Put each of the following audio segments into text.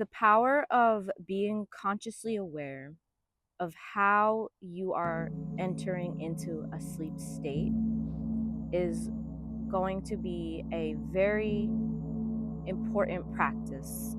The power of being consciously aware of how you are entering into a sleep state is going to be a very important practice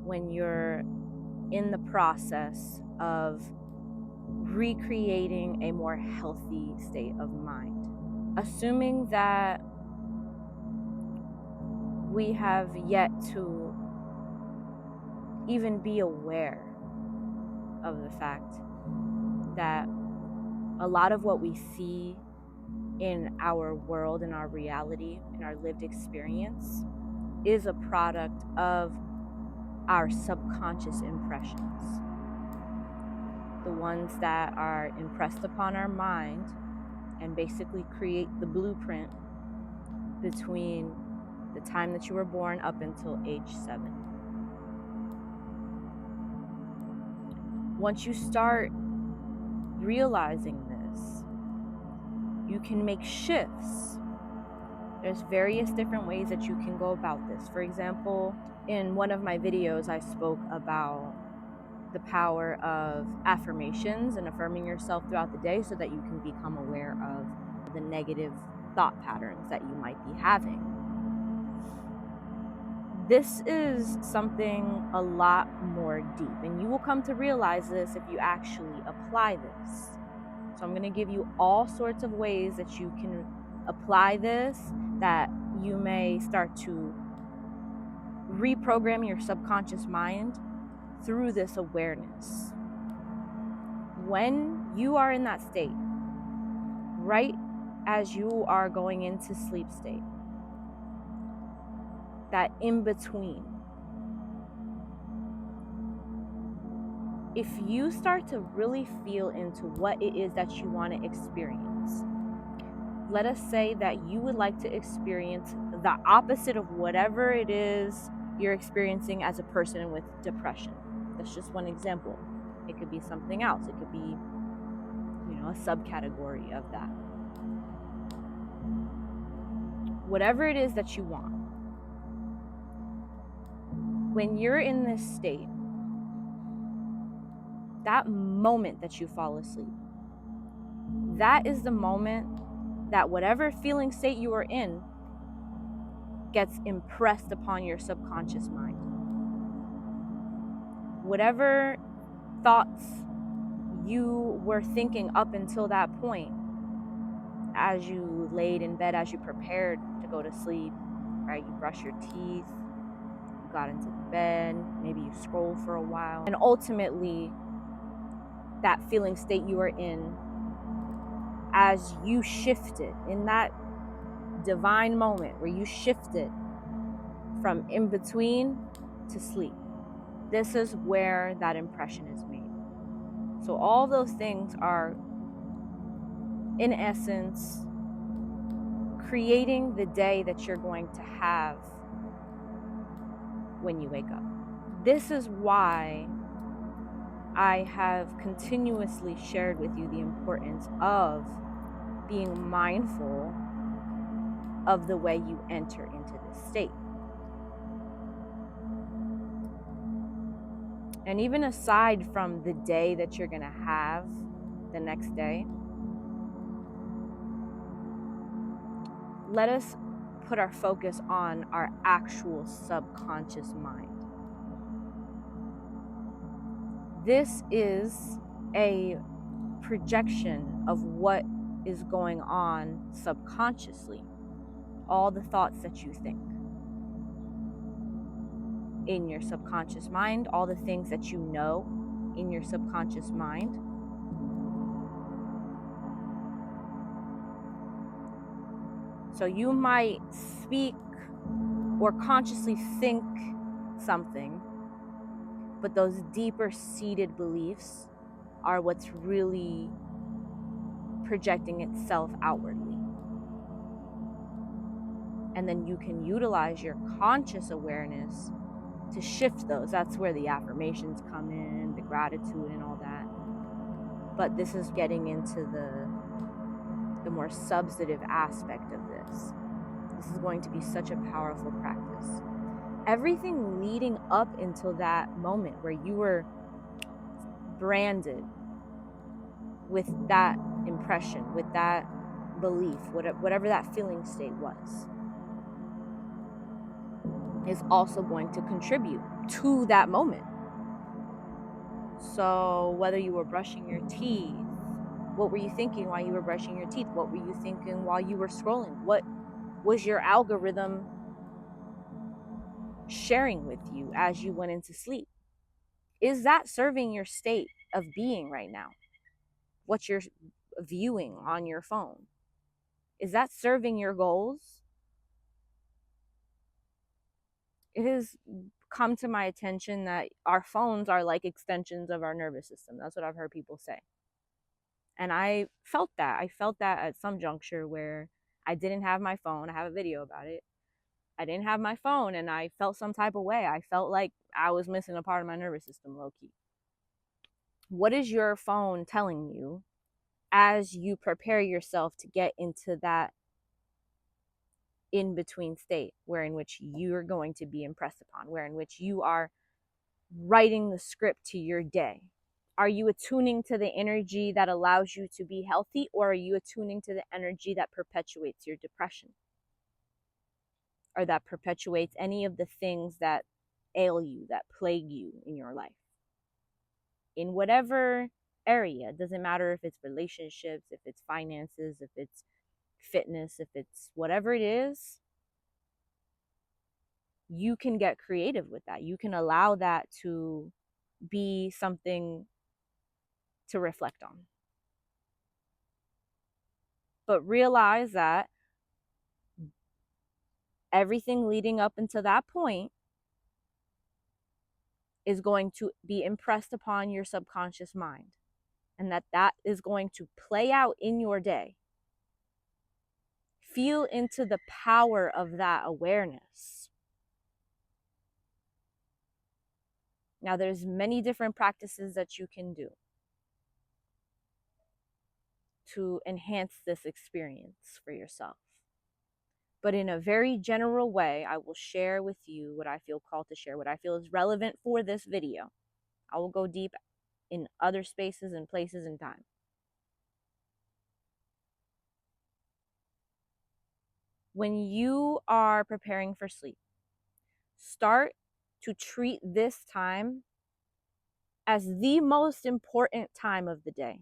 when you're in the process of recreating a more healthy state of mind. Assuming that we have yet to even be aware of the fact that a lot of what we see in our world, in our reality, in our lived experience is a product of our subconscious impressions. The ones that are impressed upon our mind and basically create the blueprint between the time that you were born up until age 7. Once you start realizing this, you can make shifts. There's various different ways that you can go about this. For example, in one of my videos, I spoke about the power of affirmations and affirming yourself throughout the day so that you can become aware of the negative thought patterns that you might be having. This is something a lot more deep, and you will come to realize this if you actually apply this. So I'm going to give you all sorts of ways that you can apply this, that you may start to reprogram your subconscious mind through this awareness. When you are in that state, right as you are going into sleep state, that in between, if you start to really feel into what it is that you want to experience, let us say that you would like to experience the opposite of whatever it is you're experiencing as a person with depression. That's just one example. It could be something else. It could be, a subcategory of that. Whatever it is that you want. When you're in this state, that moment that you fall asleep, that is the moment that whatever feeling state you are in gets impressed upon your subconscious mind. Whatever thoughts you were thinking up until that point, as you laid in bed, as you prepared to go to sleep, right? You brush your teeth, you got into the bed, maybe you scroll for a while, and ultimately that feeling state you were in, as you shifted in that divine moment where you shifted from in between to sleep, this is where that impression is made. So all those things are, in essence, creating the day that you're going to have when you wake up. This is why I have continuously shared with you the importance of being mindful of the way you enter into this state. And even aside from the day that you're going to have the next day, let us put our focus on our actual subconscious mind. This is a projection of what is going on subconsciously, all the thoughts that you think in your subconscious mind, all the things that you know in your subconscious mind. So you might speak or consciously think something, but those deeper seated beliefs are what's really projecting itself outwardly. And then you can utilize your conscious awareness to shift those. That's where the affirmations come in, the gratitude and all that. But this is getting into the more substantive aspect of this. This is going to be such a powerful practice. everything leading up until that moment where you were branded with that impression, with that belief, whatever that feeling state was, is also going to contribute to that moment. So whether you were brushing your teeth, what were you thinking while you were brushing your teeth? What were you thinking while you were scrolling? What was your algorithm sharing with you as you went into sleep? Is that serving your state of being right now? What you're viewing on your phone? Is that serving your goals? It has come to my attention that our phones are like extensions of our nervous system. That's what I've heard people say. And I felt that. I felt that at some juncture where I didn't have my phone. I have a video about it. I didn't have my phone and I felt some type of way. I felt like I was missing a part of my nervous system, low key. What is your phone telling you as you prepare yourself to get into that in between state where in which you're going to be impressed upon, where in which you are writing the script to your day? Are you attuning to the energy that allows you to be healthy, or are you attuning to the energy that perpetuates your depression, or that perpetuates any of the things that ail you, that plague you in your life? In whatever area, it doesn't matter if it's relationships, if it's finances, if it's fitness, if it's whatever it is, you can get creative with that. You can allow that to be something to reflect on. But realize that everything leading up until that point is going to be impressed upon your subconscious mind, and that is going to play out in your day. Feel into the power of that awareness. Now, there's many different practices that you can do to enhance this experience for yourself. But in a very general way, I will share with you what I feel called to share, what I feel is relevant for this video. I will go deep in other spaces and places and time. When you are preparing for sleep, start to treat this time as the most important time of the day.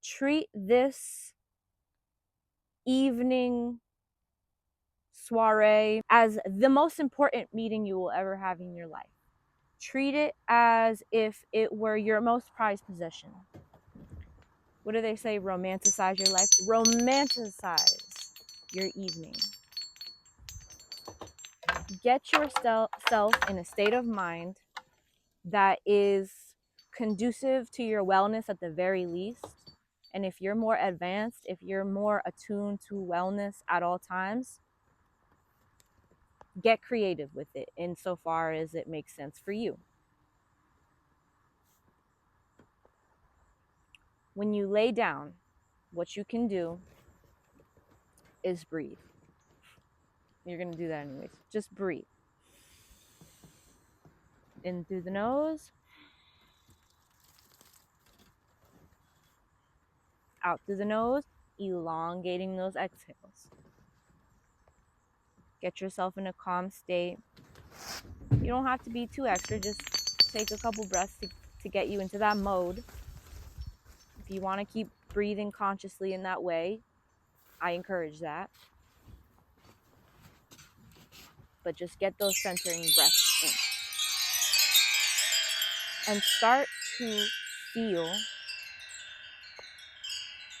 Treat this evening soiree as the most important meeting you will ever have in your life. Treat it as if it were your most prized possession. What do they say? Romanticize your life. Romanticize your evening. Get yourself in a state of mind that is conducive to your wellness at the very least. And if you're more advanced, if you're more attuned to wellness at all times, get creative with it insofar as it makes sense for you. When you lay down, what you can do is breathe. You're going to do that anyways. Just breathe. In through the nose, out through the nose, elongating those exhales. Get yourself in a calm state. You don't have to be too extra. Just take a couple breaths to get you into that mode. If you want to keep breathing consciously in that way, I encourage that. But just get those centering breaths in. And start to feel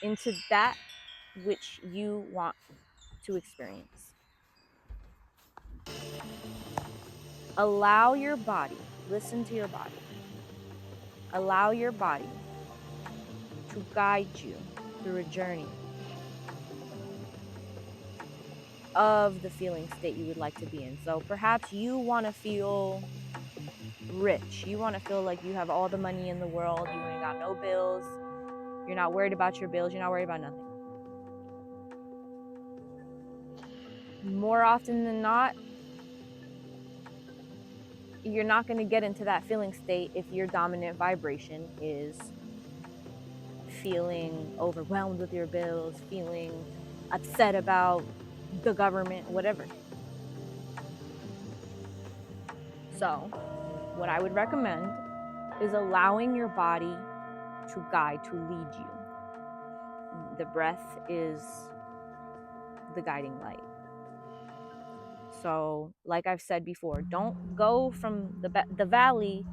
into that which you want to experience. Allow your body, listen to your body. Allow your body to guide you through a journey of the feeling state you would like to be in. So perhaps you want to feel rich. You want to feel like you have all the money in the world. You ain't got no bills. You're not worried about your bills. You're not worried about nothing. more often than not, you're not going to get into that feeling state if your dominant vibration is feeling overwhelmed with your bills, feeling upset about the government, whatever. So, what I would recommend is allowing your body to guide, to lead you. The breath is the guiding light. So, like I've said before, don't go from the valley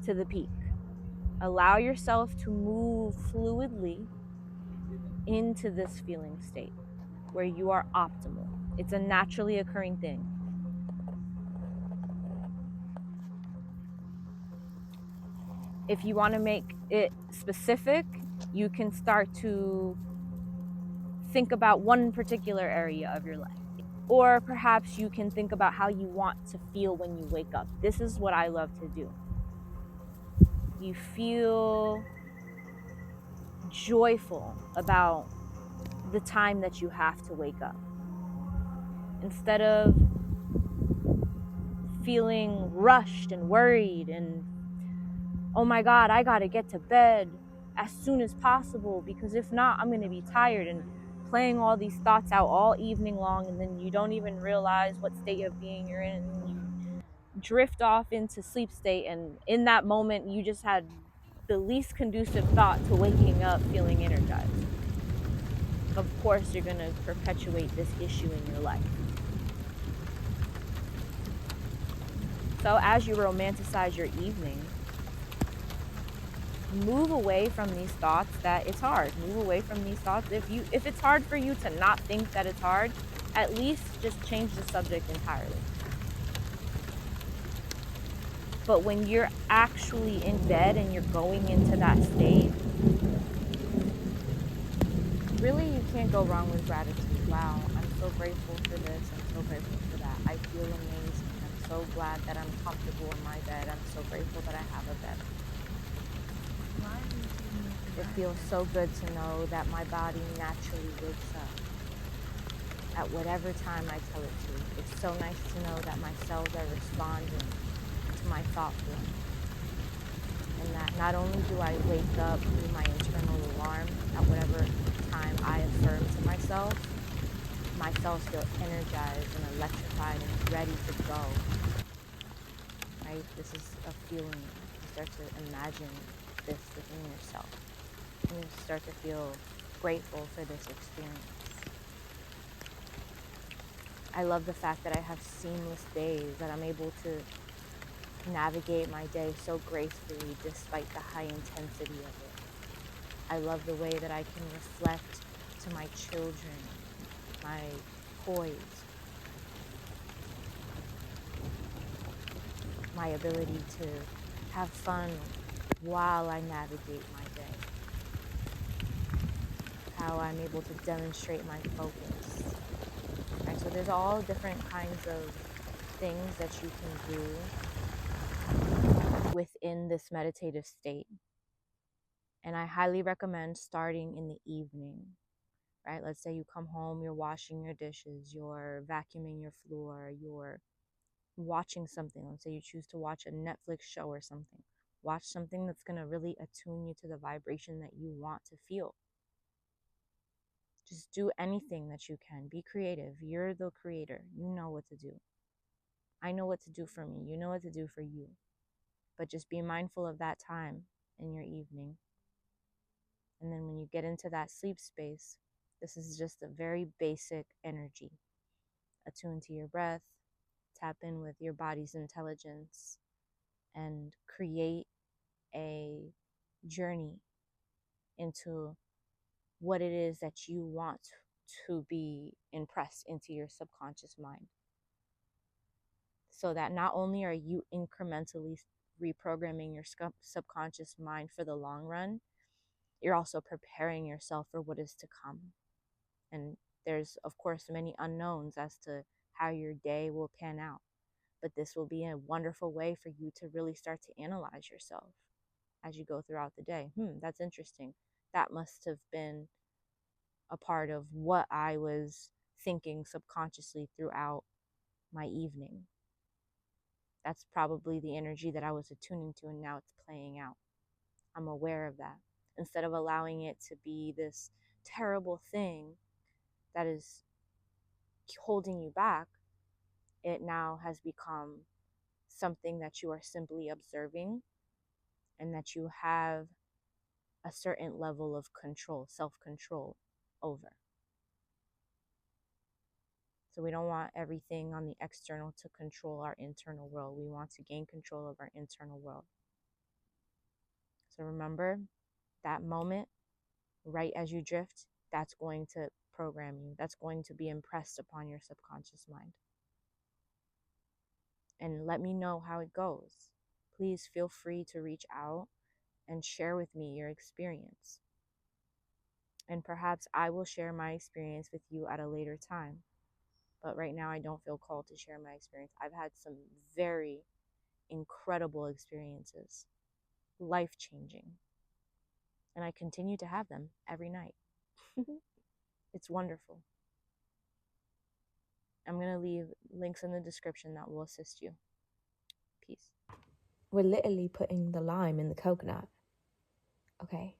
to the peak. Allow yourself to move fluidly into this feeling state where you are optimal. It's a naturally occurring thing. If you want to make it specific, you can start to think about one particular area of your life. Or perhaps you can think about how you want to feel when you wake up. This is what I love to do. You feel joyful about the time that you have to wake up. Instead of feeling rushed and worried and, oh my God, I got to get to bed as soon as possible because if not, I'm going to be tired, and playing all these thoughts out all evening long, and then you don't even realize what state of being you're in, and you drift off into sleep state, and in that moment you just had the least conducive thought to waking up feeling energized. Of course you're going to perpetuate this issue in your life. So as you romanticize your evening, move away from these thoughts that it's hard. Move away from these thoughts. If it's hard for you to not think that it's hard, at least just change the subject entirely. But when you're actually in bed and you're going into that state, really you can't go wrong with gratitude. Wow, I'm so grateful for this. I'm so grateful for that. I feel amazing. I'm so glad that I'm comfortable in my bed. I'm so grateful that I have a bed. It feels so good to know that my body naturally wakes up at whatever time I tell it to. It's so nice to know that my cells are responding to my thought flow. And that not only do I wake up through my internal alarm at whatever time I affirm to myself, my cells feel energized and electrified and ready to go. Right? This is a feeling. You start to imagine this within yourself. And you start to feel grateful for this experience. I love the fact that I have seamless days, that I'm able to navigate my day so gracefully despite the high intensity of it. I love the way that I can reflect to my children, my poise, my ability to have fun while I navigate my day, how I'm able to demonstrate my focus. Right? So there's all different kinds of things that you can do within this meditative state. And I highly recommend starting in the evening, right? Let's say you come home, you're washing your dishes, you're vacuuming your floor, you're watching something. Let's say you choose to watch a Netflix show or something. Watch something that's going to really attune you to the vibration that you want to feel. Just do anything that you can. Be creative. You're the creator. You know what to do. I know what to do for me. You know what to do for you. But just be mindful of that time in your evening. And then when you get into that sleep space, this is just a very basic energy. Attune to your breath, tap in with your body's intelligence, and create a journey into what it is that you want to be impressed into your subconscious mind. So that not only are you incrementally reprogramming your subconscious mind for the long run, you're also preparing yourself for what is to come. And there's, of course, many unknowns as to how your day will pan out. But this will be a wonderful way for you to really start to analyze yourself as you go throughout the day. That's interesting. That must have been a part of what I was thinking subconsciously throughout my evening. That's probably the energy that I was attuning to, and now it's playing out. I'm aware of that. Instead of allowing it to be this terrible thing that is holding you back, it now has become something that you are simply observing and that you have a certain level of control, self-control over. So we don't want everything on the external to control our internal world. We want to gain control of our internal world. So remember that moment, right as you drift, that's going to program you. That's going to be impressed upon your subconscious mind. And let me know how it goes. Please feel free to reach out and share with me your experience. And perhaps I will share my experience with you at a later time. But right now, I don't feel called to share my experience. I've had some very incredible experiences, life-changing. And I continue to have them every night. It's wonderful. I'm going to leave links in the description that will assist you. Peace. We're literally putting the lime in the coconut. Okay.